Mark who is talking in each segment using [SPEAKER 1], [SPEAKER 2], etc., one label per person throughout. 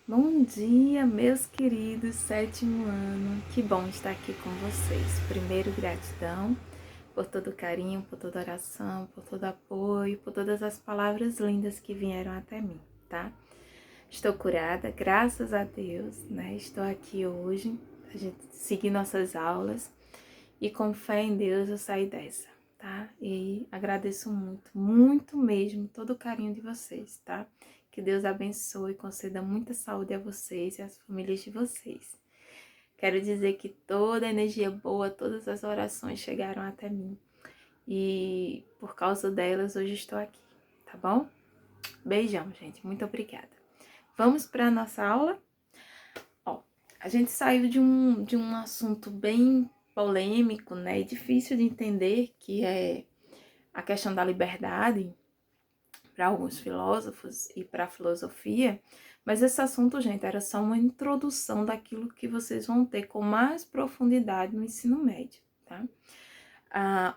[SPEAKER 1] Bom dia, meus queridos, sétimo ano. Que bom estar aqui com vocês. Primeiro, gratidão por todo o carinho, por toda a oração, por todo o apoio, por todas as palavras lindas que vieram até mim, tá? Estou curada, graças a Deus, né? Estou aqui hoje, a gente seguir nossas aulas e com fé em Deus eu saí dessa, tá? E agradeço muito, muito mesmo todo o carinho de vocês, tá? Que Deus abençoe e conceda muita saúde a vocês e às famílias de vocês. Quero dizer que toda a energia boa, todas as orações chegaram até mim. E por causa delas, hoje estou aqui, tá bom? Beijão, gente. Muito obrigada. Vamos para a nossa aula? Ó, a gente saiu de um assunto bem polêmico, né? E difícil de entender, que é a questão da liberdade, para alguns filósofos e para a filosofia, mas esse assunto, gente, era só uma introdução daquilo que vocês vão ter com mais profundidade no ensino médio, tá?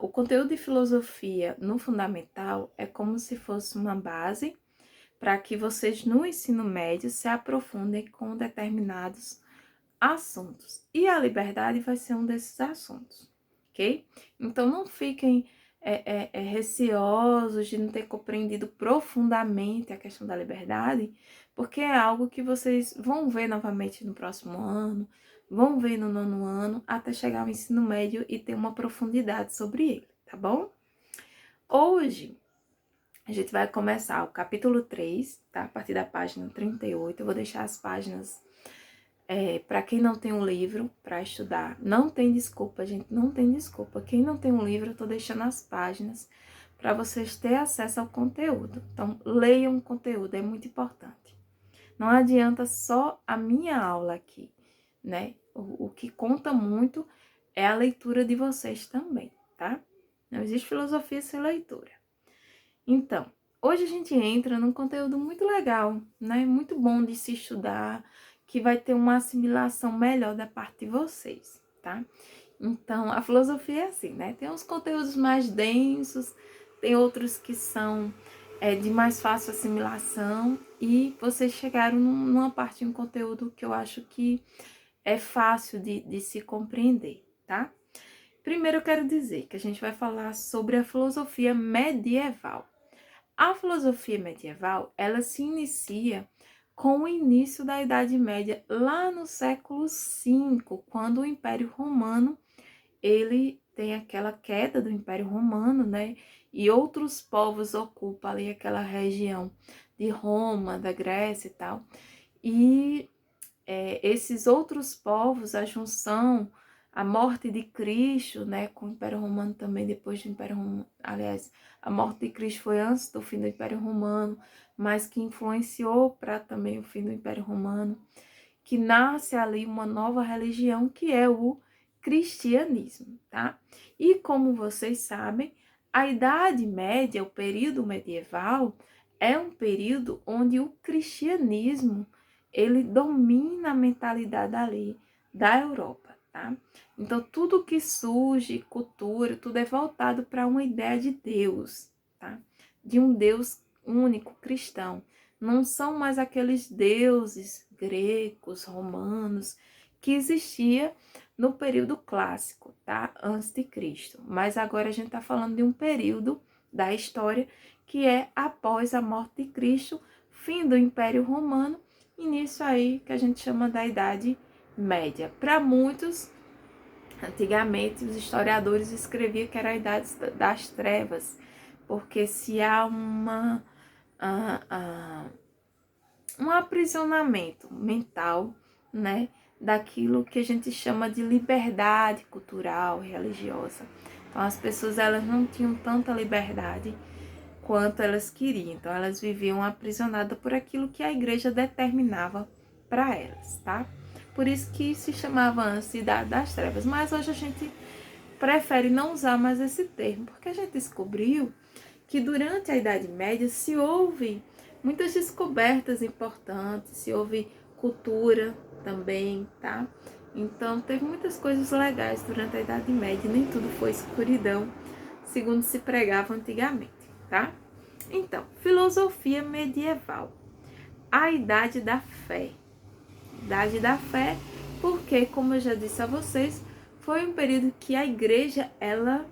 [SPEAKER 1] O conteúdo de filosofia no fundamental é como se fosse uma base para que vocês no ensino médio se aprofundem com determinados assuntos. E a liberdade vai ser um desses assuntos, ok? Então não fiquem receosos de não ter compreendido profundamente a questão da liberdade, porque é algo que vocês vão ver novamente no próximo ano, vão ver no nono ano, até chegar ao ensino médio e ter uma profundidade sobre ele, tá bom? Hoje a gente vai começar o capítulo 3, tá? A partir da página 38. Eu vou deixar as páginas para quem não tem um livro para estudar. Não tem desculpa, gente, não tem desculpa. Quem não tem um livro, eu tô deixando as páginas para vocês terem acesso ao conteúdo. Então, leiam o conteúdo, é muito importante. Não adianta só a minha aula aqui, né? O que conta muito é a leitura de vocês também, tá? Não existe filosofia sem leitura. Então, hoje a gente entra num conteúdo muito legal, né? Muito bom de se estudar, que vai ter uma assimilação melhor da parte de vocês, tá? Então, a filosofia é assim, né? Tem uns conteúdos mais densos, tem outros que são de mais fácil assimilação, e vocês chegaram numa parte de um conteúdo que eu acho que é fácil de se compreender, tá? Primeiro eu quero dizer que a gente vai falar sobre a filosofia medieval. A filosofia medieval, ela se inicia com o início da Idade Média, lá no século V, quando o Império Romano, ele tem aquela queda do Império Romano, né? E outros povos ocupam ali aquela região de Roma, da Grécia e tal. E esses outros povos, a junção, a morte de Cristo, né, com o Império Romano também, depois do Império Romano, aliás, a morte de Cristo foi antes do fim do Império Romano, mas que influenciou para também o fim do Império Romano, que nasce ali uma nova religião, que é o cristianismo, tá? E como vocês sabem, a Idade Média, o período medieval, é um período onde o cristianismo ele domina a mentalidade ali da Europa, tá? Então, tudo que surge, cultura, tudo é voltado para uma ideia de Deus, tá? De um Deus único, cristão. Não são mais aqueles deuses gregos, romanos, que existia no período clássico, tá? Antes de Cristo. Mas agora a gente está falando de um período da história que é após a morte de Cristo, fim do Império Romano, início aí que a gente chama da Idade Média. Para muitos, antigamente, os historiadores escreviam que era a Idade das Trevas, porque se há um aprisionamento mental, né, daquilo que a gente chama de liberdade cultural, religiosa. Então, as pessoas elas não tinham tanta liberdade quanto elas queriam. Então, elas viviam aprisionadas por aquilo que a igreja determinava para elas, tá? Por isso que se chamava antes de Idade das Trevas. Mas hoje a gente prefere não usar mais esse termo, porque a gente descobriu que durante a Idade Média se houve muitas descobertas importantes, se houve cultura também, tá? Então, teve muitas coisas legais durante a Idade Média, nem tudo foi escuridão, segundo se pregava antigamente, tá? Então, filosofia medieval, a idade da fé. Idade da Fé, porque, como eu já disse a vocês, foi um período que a igreja, ela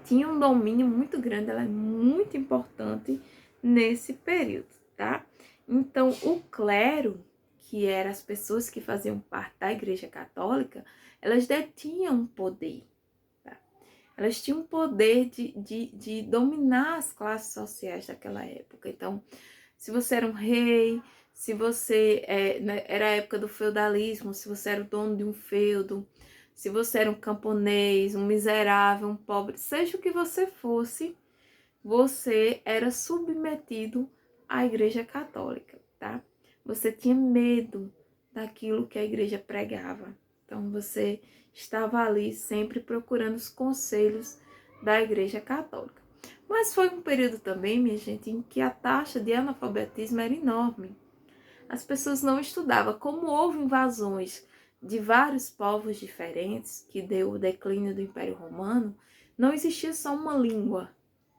[SPEAKER 1] tinha um domínio muito grande, ela é muito importante nesse período, tá? Então, o clero, que eram as pessoas que faziam parte da Igreja Católica, elas detinham poder, tá? Elas tinham poder de dominar as classes sociais daquela época. Então, se você era um rei, se você era a época do feudalismo, se você era o dono de um feudo, se você era um camponês, um miserável, um pobre, seja o que você fosse, você era submetido à Igreja Católica, tá? Você tinha medo daquilo que a igreja pregava. Então você estava ali sempre procurando os conselhos da Igreja Católica. Mas foi um período também, minha gente, em que a taxa de analfabetismo era enorme. As pessoas não estudavam. Como houve invasões de vários povos diferentes, que deu o declínio do Império Romano, não existia só uma língua,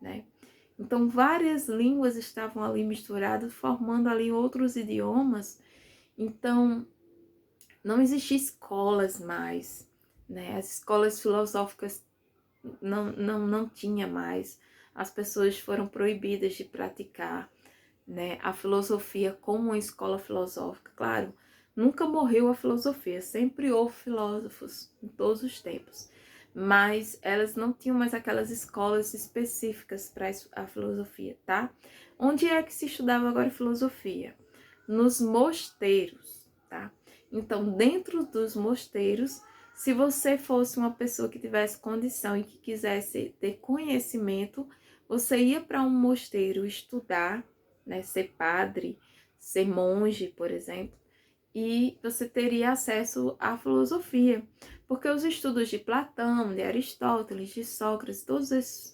[SPEAKER 1] né? Então, várias línguas estavam ali misturadas, formando ali outros idiomas. Então, não existiam escolas mais, né? As escolas filosóficas não tinha mais. As pessoas foram proibidas de praticar, né, a filosofia como uma escola filosófica. Claro, nunca morreu a filosofia, sempre houve filósofos em todos os tempos, mas elas não tinham mais aquelas escolas específicas para a filosofia, tá? Onde é que se estudava agora filosofia? Nos mosteiros, tá? Então, dentro dos mosteiros, se você fosse uma pessoa que tivesse condição e que quisesse ter conhecimento, você ia para um mosteiro estudar, né, ser padre, ser monge, por exemplo, e você teria acesso à filosofia, porque os estudos de Platão, de Aristóteles, de Sócrates, todos esses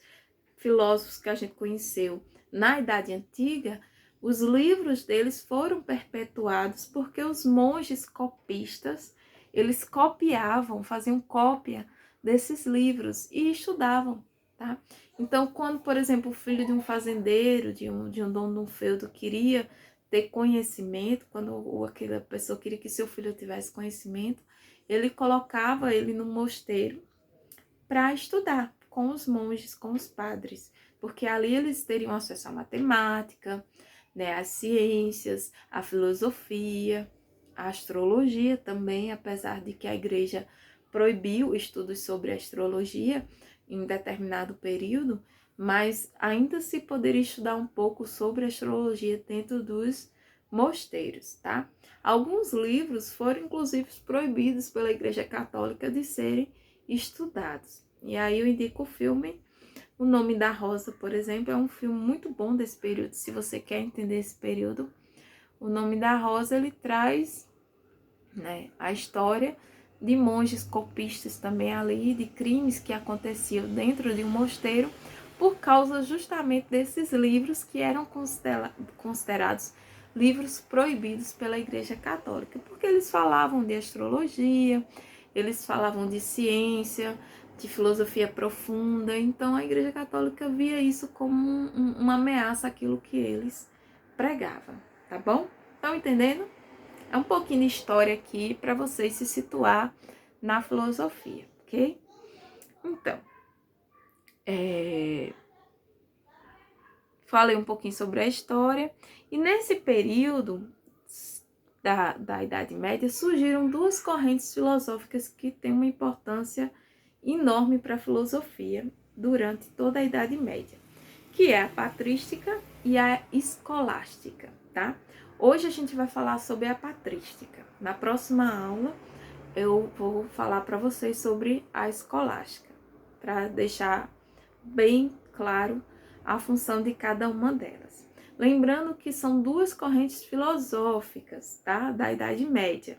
[SPEAKER 1] filósofos que a gente conheceu na Idade Antiga, os livros deles foram perpetuados porque os monges copistas, eles copiavam, faziam cópia desses livros e estudavam, tá? Então, quando, por exemplo, o filho de um fazendeiro, de um dono de um feudo queria ter conhecimento, quando aquela pessoa queria que seu filho tivesse conhecimento, ele colocava ele no mosteiro para estudar com os monges, com os padres, porque ali eles teriam acesso à matemática, né, às ciências, à filosofia, à astrologia também, apesar de que a igreja proibiu estudos sobre astrologia em determinado período, mas ainda se poderia estudar um pouco sobre astrologia dentro dos mosteiros, tá? Alguns livros foram inclusive proibidos pela Igreja Católica de serem estudados. E aí eu indico o filme O Nome da Rosa, por exemplo, é um filme muito bom desse período. Se você quer entender esse período, O Nome da Rosa, ele traz, né, a história de monges copistas também ali, de crimes que aconteciam dentro de um mosteiro, por causa justamente desses livros que eram considerados livros proibidos pela Igreja Católica, porque eles falavam de astrologia, eles falavam de ciência, de filosofia profunda. Então a Igreja Católica via isso como uma ameaça àquilo que eles pregavam, tá bom? Estão entendendo? É um pouquinho de história aqui para vocês se situar na filosofia, ok? Então, falei um pouquinho sobre a história, e nesse período da Idade Média surgiram duas correntes filosóficas que têm uma importância enorme para a filosofia durante toda a Idade Média, que é a patrística e a escolástica, tá? Hoje a gente vai falar sobre a patrística. Na próxima aula eu vou falar para vocês sobre a escolástica, para deixar bem claro a função de cada uma delas. Lembrando que são duas correntes filosóficas, tá? Da Idade Média,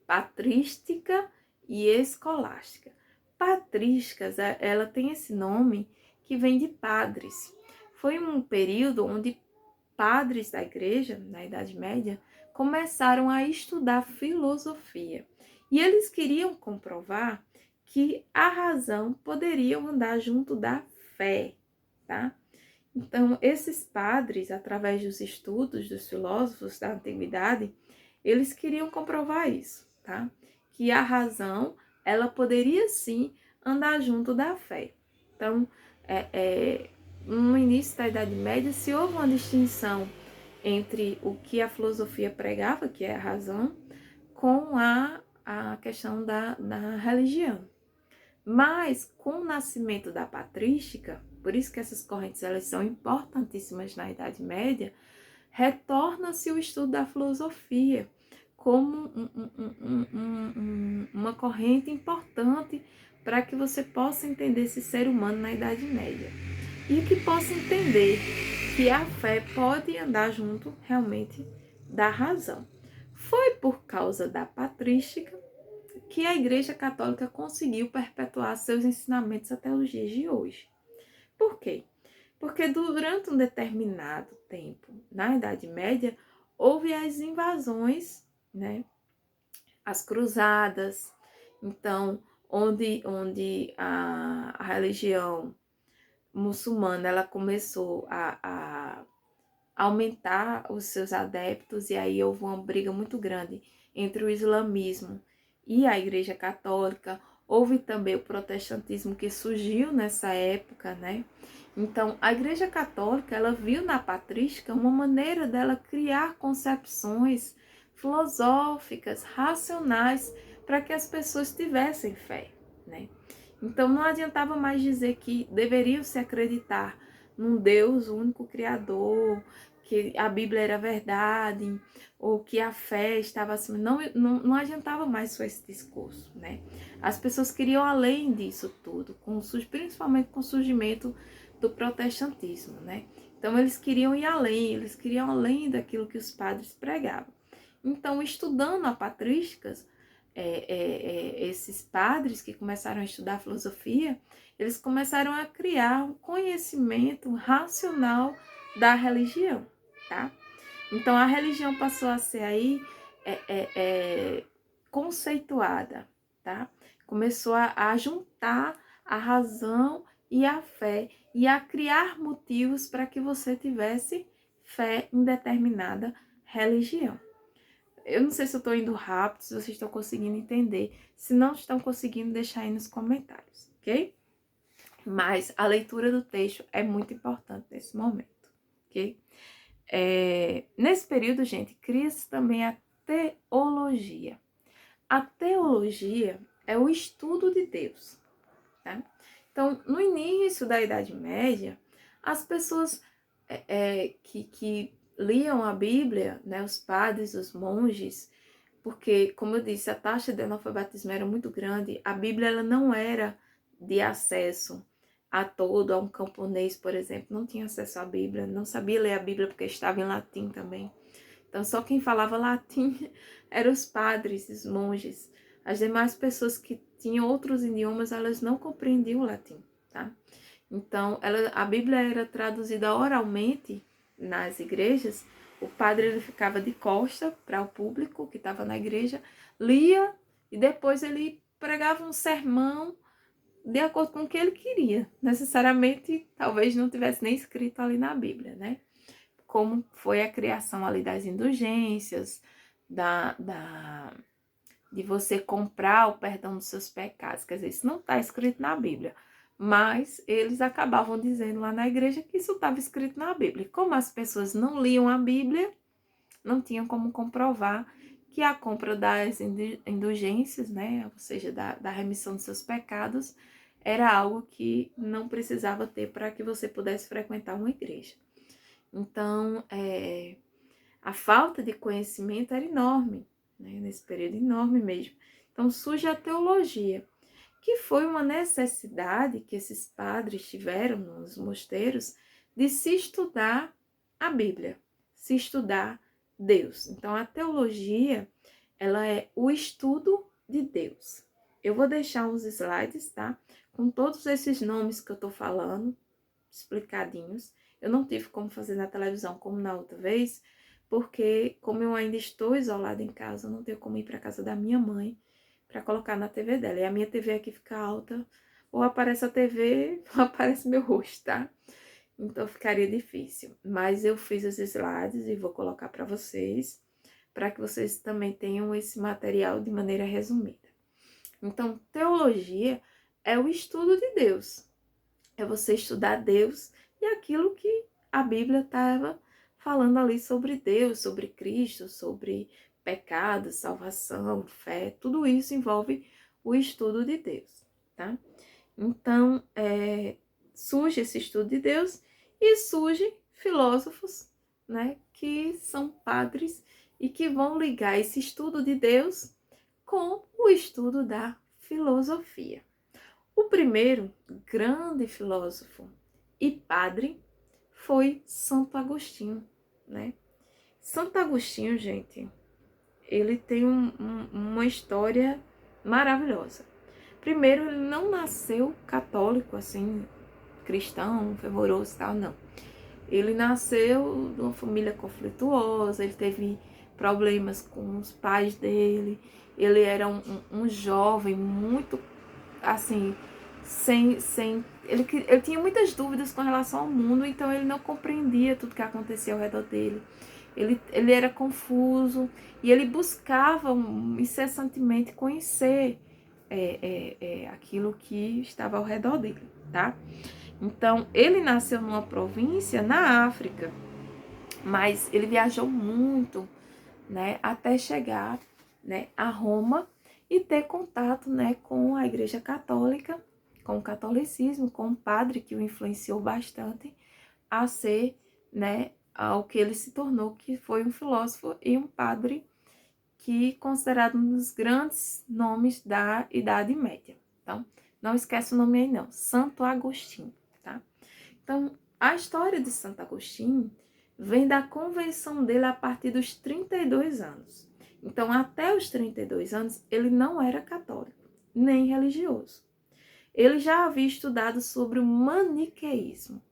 [SPEAKER 1] patrística e escolástica. Patrísticas, ela tem esse nome que vem de padres. Foi um período onde padres da igreja, na Idade Média, começaram a estudar filosofia. E eles queriam comprovar que a razão poderia andar junto da fé, tá? Então, esses padres, através dos estudos dos filósofos da antiguidade, Eles queriam comprovar isso, tá? Que a razão, ela poderia sim andar junto da fé. Então, no início da Idade Média, se houve uma distinção entre o que a filosofia pregava, que é a razão, com a questão da religião. Mas, com o nascimento da patrística, por isso que essas correntes elas são importantíssimas na Idade Média, retorna-se o estudo da filosofia como uma corrente importante para que você possa entender esse ser humano na Idade Média. E que possa entender que a fé pode andar junto realmente da razão. Foi por causa da patrística que a Igreja Católica conseguiu perpetuar seus ensinamentos até os dias de hoje. Por quê? Porque durante um determinado tempo, na Idade Média, houve as invasões, né? As cruzadas, então, onde a religião muçulmana ela começou a aumentar os seus adeptos, e aí houve uma briga muito grande entre o islamismo e a Igreja Católica. Houve também o protestantismo que surgiu nessa época, né? Então, a Igreja Católica, ela viu na patrística uma maneira dela criar concepções filosóficas, racionais, para que as pessoas tivessem fé, né? Então, não adiantava mais dizer que deveriam se acreditar num Deus único criador, que a Bíblia era verdade, ou que a fé estava acima. Não adiantava mais só esse discurso, né? As pessoas queriam além disso tudo, principalmente com o surgimento do protestantismo, né? Então, eles queriam ir além, eles queriam além daquilo que os padres pregavam. Então, estudando a patrísticas, esses padres que começaram a estudar filosofia, eles começaram a criar um conhecimento racional da religião, tá? Então, a religião passou a ser aí conceituada, tá? Começou a juntar a razão e a fé e a criar motivos para que você tivesse fé em determinada religião. Eu não sei se eu estou indo rápido, se vocês estão conseguindo entender. Se não estão conseguindo, deixar aí nos comentários, ok? Mas a leitura do texto é muito importante nesse momento, ok? Nesse período, gente, cria-se também a teologia. A teologia é o estudo de Deus, tá? Então, no início da Idade Média, as pessoas que liam a Bíblia, né, os padres, os monges, porque, como eu disse, a taxa de analfabetismo era muito grande, a Bíblia ela não era de acesso a todo, a um camponês, por exemplo, não tinha acesso à Bíblia, não sabia ler a Bíblia porque estava em latim também. Então, só quem falava latim eram os padres, os monges. As demais pessoas que tinham outros idiomas, elas não compreendiam o latim, tá? Então, a Bíblia era traduzida oralmente nas igrejas. O padre ele ficava de costa para o público que estava na igreja, lia e depois ele pregava um sermão de acordo com o que ele queria. Necessariamente, talvez não tivesse nem escrito ali na Bíblia, né? Como foi a criação ali das indulgências, de você comprar o perdão dos seus pecados. Quer dizer, isso não está escrito na Bíblia. Mas eles acabavam dizendo lá na igreja que isso estava escrito na Bíblia. E como as pessoas não liam a Bíblia, não tinham como comprovar que a compra das indulgências, né, ou seja, da remissão dos seus pecados, era algo que não precisava ter para que você pudesse frequentar uma igreja. Então, a falta de conhecimento era enorme, né, nesse período enorme mesmo. Então, surge a teologia, que foi uma necessidade que esses padres tiveram nos mosteiros de se estudar a Bíblia, se estudar Deus. Então, a teologia, ela é o estudo de Deus. Eu vou deixar uns slides, tá? Com todos esses nomes que eu tô falando, explicadinhos. Eu não tive como fazer na televisão como na outra vez, porque como eu ainda estou isolada em casa, eu não tenho como ir para casa da minha mãe para colocar na TV dela. E a minha TV aqui fica alta, ou aparece a TV, ou aparece meu rosto, tá? Então ficaria difícil. Mas eu fiz os slides e vou colocar para vocês para que vocês também tenham esse material de maneira resumida. Então, teologia é o estudo de Deus. É você estudar Deus e aquilo que a Bíblia estava falando ali sobre Deus, sobre Cristo, sobre pecado, salvação, fé. Tudo isso envolve o estudo de Deus, tá? Então, surge esse estudo de Deus e surge filósofos, né, que são padres e que vão ligar esse estudo de Deus com o estudo da filosofia. O primeiro grande filósofo e padre foi Santo Agostinho, né? Santo Agostinho, gente, ele tem uma história maravilhosa. Primeiro, ele não nasceu católico, assim, cristão, fervoroso e tal, não. Ele nasceu de uma família conflituosa, ele teve problemas com os pais dele, ele era um jovem muito, assim, ele tinha muitas dúvidas com relação ao mundo, então ele não compreendia tudo que acontecia ao redor dele. Ele era confuso e ele buscava incessantemente conhecer aquilo que estava ao redor dele, tá? Então, ele nasceu numa província na África, mas ele viajou muito, né, até chegar, né, a Roma e ter contato, né, com a Igreja Católica, com o catolicismo, com um padre que o influenciou bastante a ser, né, ao que ele se tornou, que foi um filósofo e um padre que considerado um dos grandes nomes da Idade Média. Então, não esquece o nome aí não, Santo Agostinho, tá? Então, a história de Santo Agostinho vem da conversão dele a partir dos 32 anos. Então, até os 32 anos, ele não era católico, nem religioso. Ele já havia estudado sobre o maniqueísmo.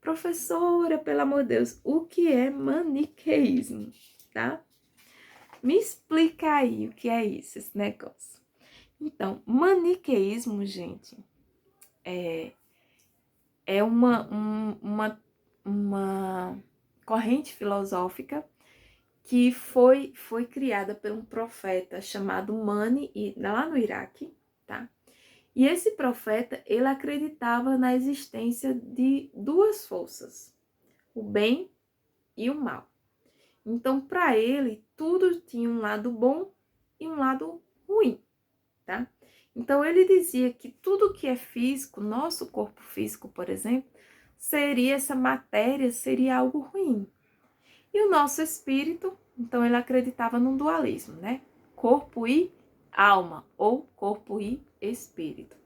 [SPEAKER 1] Professora, pelo amor de Deus, o que é maniqueísmo, tá? Me explica aí o que é isso, esse negócio. Então, maniqueísmo, gente, é uma corrente filosófica que foi criada por um profeta chamado Mani, lá no Iraque, tá? E esse profeta, ele acreditava na existência de duas forças, o bem e o mal. Então, para ele, tudo tinha um lado bom e um lado ruim, tá? Então, ele dizia que tudo que é físico, nosso corpo físico, por exemplo, seria essa matéria, seria algo ruim. E o nosso espírito, então ele acreditava no dualismo, né? Corpo e alma, ou corpo e espírito.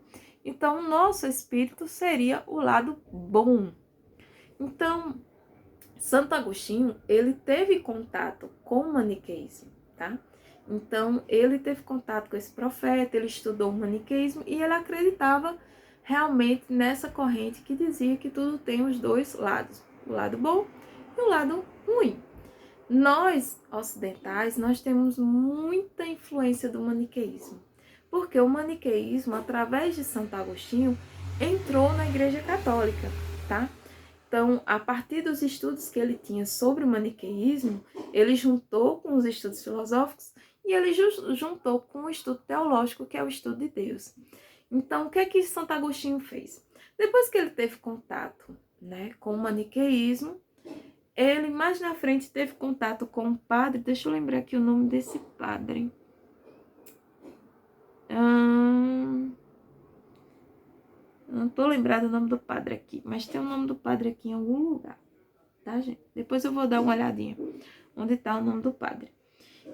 [SPEAKER 1] Então, o nosso espírito seria o lado bom. Então, Santo Agostinho, ele teve contato com o maniqueísmo, tá? Então, ele teve contato com esse profeta, ele estudou o maniqueísmo e ele acreditava realmente nessa corrente que dizia que tudo tem os dois lados, o lado bom e o lado ruim. Nós, ocidentais, nós temos muita influência do maniqueísmo, porque o maniqueísmo, através de Santo Agostinho, entrou na Igreja Católica, tá? Então, a partir dos estudos que ele tinha sobre o maniqueísmo, ele juntou com os estudos filosóficos e ele juntou com o estudo teológico, que é o estudo de Deus. Então, o que é que Santo Agostinho fez? Depois que ele teve contato, né, com o maniqueísmo, ele mais na frente teve contato com um padre, deixa eu lembrar aqui o nome desse padre. Não tô lembrado o nome do padre aqui, mas tem o nome do padre aqui em algum lugar, tá, gente? Depois eu vou dar uma olhadinha onde tá o nome do padre.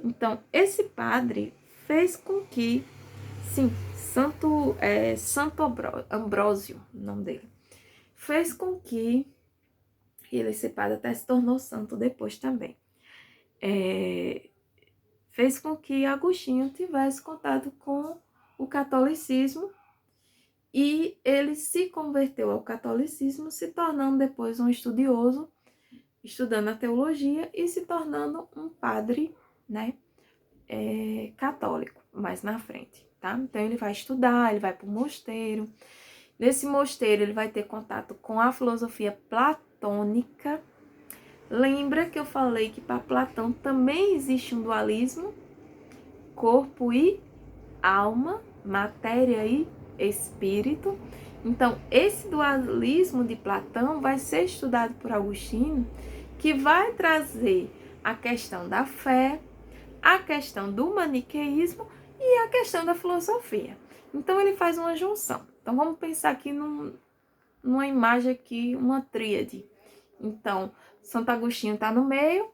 [SPEAKER 1] Então, esse padre fez com que, sim, Santo Ambrósio, o nome dele, fez com que esse padre até se tornou santo depois também. Fez com que Agostinho tivesse contato com o catolicismo e ele se converteu ao catolicismo, se tornando depois um estudioso, estudando a teologia e se tornando um padre, né, católico, mais na frente, tá? Então ele vai estudar, ele vai para o mosteiro. Nesse mosteiro ele vai ter contato com a filosofia platônica. Lembra que eu falei que para Platão também existe um dualismo? Corpo e alma, matéria e espírito. Então, esse dualismo de Platão vai ser estudado por Agostinho, que vai trazer a questão da fé, a questão do maniqueísmo e a questão da filosofia. Então, ele faz uma junção. Então, vamos pensar aqui numa imagem aqui, uma tríade. Então, Santo Agostinho está no meio.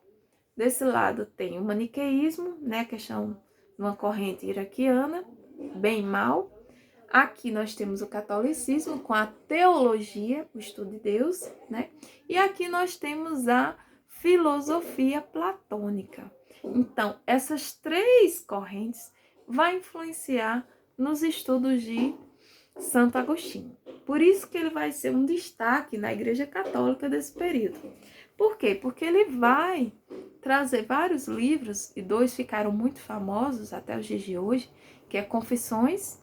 [SPEAKER 1] Desse lado tem o maniqueísmo, né, a questão de uma corrente iraquiana, bem e mal. Aqui nós temos o catolicismo com a teologia, o estudo de Deus, né? E aqui nós temos a filosofia platônica. Então, essas três correntes vão influenciar nos estudos de Santo Agostinho. Por isso que ele vai ser um destaque na Igreja Católica desse período. Por quê? Porque ele vai trazer vários livros, e dois ficaram muito famosos até os dias de hoje, que é Confissões.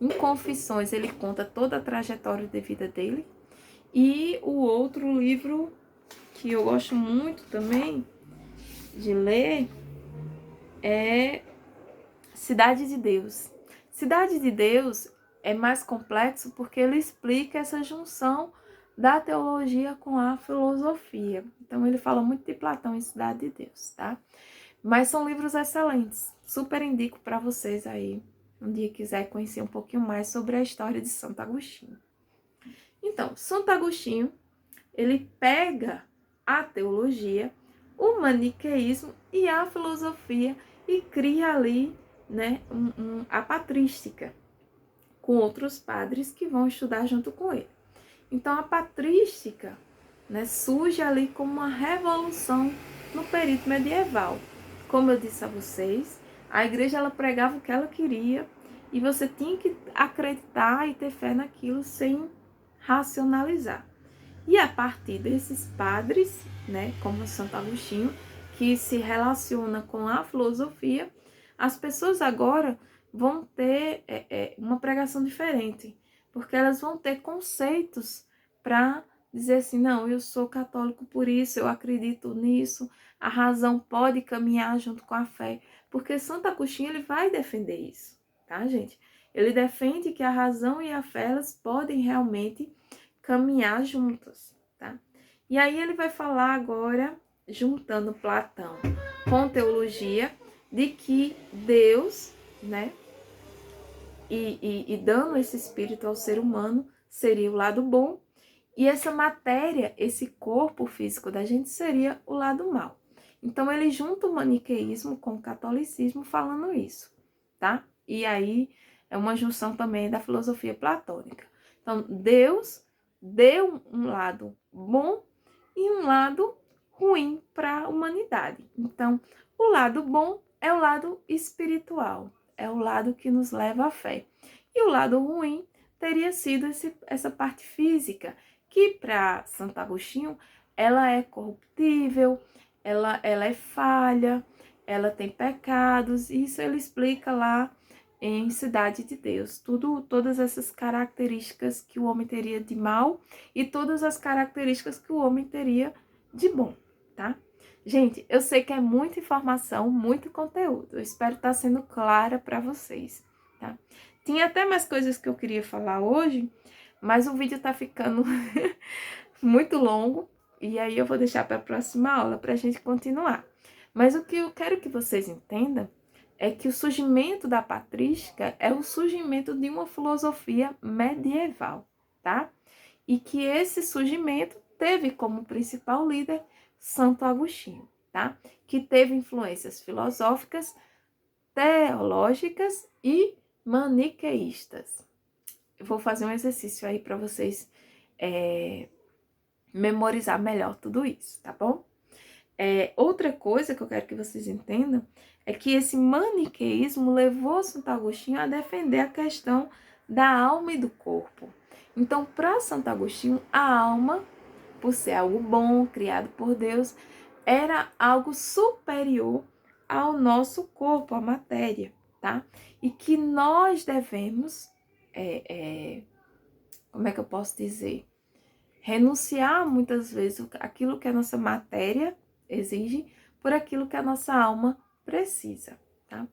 [SPEAKER 1] Em Confissões ele conta toda a trajetória de vida dele. E o outro livro que eu gosto muito também de ler é Cidade de Deus. Cidade de Deus é mais complexo porque ele explica essa junção da teologia com a filosofia. Então ele fala muito de Platão em Cidade de Deus, tá? Mas são livros excelentes. Super indico para vocês aí, um dia quiser conhecer um pouquinho mais sobre a história de Santo Agostinho. Então, Santo Agostinho, ele pega a teologia, o maniqueísmo e a filosofia e cria ali, né, a patrística, com outros padres que vão estudar junto com ele. Então, a patrística, né, surge ali como uma revolução no período medieval. Como eu disse a vocês, a igreja ela pregava o que ela queria e você tinha que acreditar e ter fé naquilo sem racionalizar. E a partir desses padres, né, como Santo Agostinho, que se relaciona com a filosofia, as pessoas agora vão ter uma pregação diferente, porque elas vão ter conceitos para dizer assim, não, eu sou católico por isso, eu acredito nisso, a razão pode caminhar junto com a fé, porque Santo Agostinho ele vai defender isso, tá, gente? Ele defende que a razão e a fé elas podem realmente caminhar juntas, tá? E aí ele vai falar agora, juntando Platão com teologia, de que Deus, né, e dando esse espírito ao ser humano, seria o lado bom, e essa matéria, esse corpo físico da gente, seria o lado mal. Então ele junta o maniqueísmo com o catolicismo falando isso, tá? E aí é uma junção também da filosofia platônica. Então Deus deu um lado bom e um lado ruim para a humanidade. Então, o lado bom é o lado espiritual, é o lado que nos leva à fé. E o lado ruim teria sido essa parte física, que para Santo Agostinho, ela é corruptível, ela é falha, ela tem pecados, e isso ele explica lá em Cidade de Deus. Todas essas características que o homem teria de mal e todas as características que o homem teria de bom, tá? Gente, eu sei que é muita informação, muito conteúdo. Eu espero estar sendo clara para vocês, tá? Tinha até mais coisas que eu queria falar hoje, mas o vídeo tá ficando muito longo e aí eu vou deixar para a próxima aula para a gente continuar. Mas o que eu quero que vocês entendam é que o surgimento da patrística é o surgimento de uma filosofia medieval, tá? E que esse surgimento teve como principal líder Santo Agostinho, tá? Que teve influências filosóficas, teológicas e maniqueístas. Eu vou fazer um exercício aí para vocês memorizar melhor tudo isso, tá bom? Outra coisa que eu quero que vocês entendam é que esse maniqueísmo levou Santo Agostinho a defender a questão da alma e do corpo. Então, para Santo Agostinho, a alma, por ser algo bom, criado por Deus, era algo superior ao nosso corpo, à matéria, tá? E que nós devemos, como é que eu posso dizer? renunciar muitas vezes aquilo que a nossa matéria exige por aquilo que a nossa alma precisa, tá?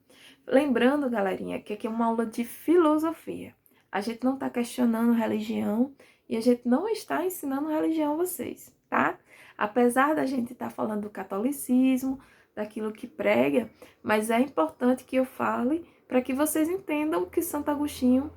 [SPEAKER 1] Lembrando, galerinha, que aqui é uma aula de filosofia. A gente não está questionando religião e a gente não está ensinando religião a vocês, tá? Apesar da gente estar falando do catolicismo, daquilo que prega, mas é importante que eu fale para que vocês entendam o que Santo Agostinho,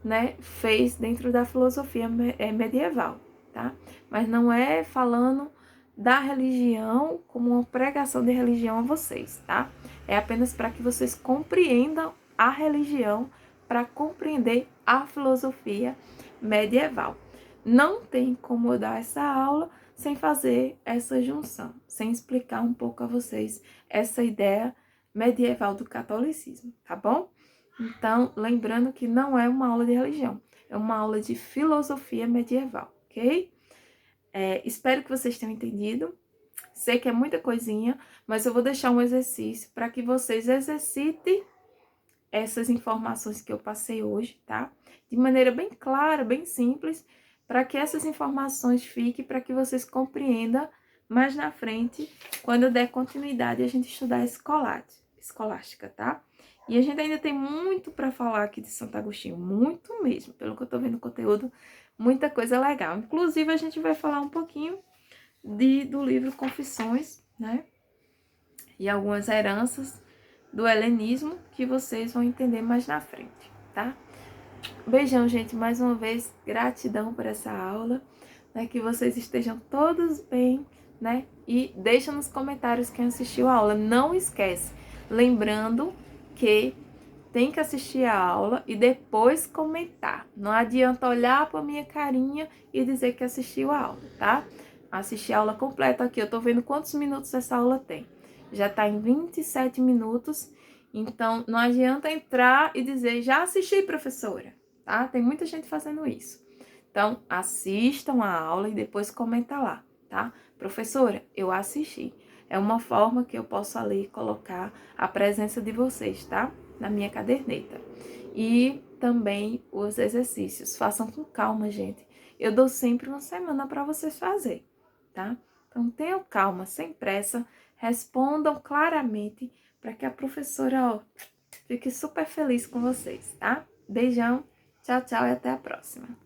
[SPEAKER 1] né, fez dentro da filosofia medieval, tá? Mas não é falando da religião como uma pregação de religião a vocês, tá? É apenas para que vocês compreendam a religião, para compreender a filosofia medieval. Não tem como eu dar essa aula sem fazer essa junção, sem explicar um pouco a vocês essa ideia medieval do catolicismo, tá bom? Então, lembrando que não é uma aula de religião, é uma aula de filosofia medieval, ok? Espero que vocês tenham entendido. Sei que é muita coisinha, mas eu vou deixar um exercício para que vocês exercitem essas informações que eu passei hoje, tá? De maneira bem clara, bem simples, para que essas informações fiquem, para que vocês compreendam mais na frente, quando eu der continuidade a gente estudar escolástica, tá? E a gente ainda tem muito para falar aqui de Santo Agostinho, muito mesmo, pelo que eu tô vendo no conteúdo, muita coisa legal. Inclusive, a gente vai falar um pouquinho do livro Confissões, né? E algumas heranças do helenismo que vocês vão entender mais na frente, tá? Beijão, gente, mais uma vez, gratidão por essa aula, né? Que vocês estejam todos bem, né? E deixa nos comentários quem assistiu a aula. Não esquece, lembrando que tem que assistir a aula e depois comentar. Não adianta olhar para minha carinha e dizer que assistiu a aula, tá? Assistir a aula completa aqui. Eu tô vendo quantos minutos essa aula tem. Já tá em 27 minutos. Então, não adianta entrar e dizer, já assisti, professora, tá? Tem muita gente fazendo isso. Então, assistam a aula e depois comenta lá, tá? Professora, eu assisti. É uma forma que eu posso ali colocar a presença de vocês, tá? Na minha caderneta. E também os exercícios. Façam com calma, gente. Eu dou sempre uma semana para vocês fazerem, tá? Então, tenham calma, sem pressa. Respondam claramente para que a professora, ó, fique super feliz com vocês, tá? Beijão, tchau, tchau e até a próxima.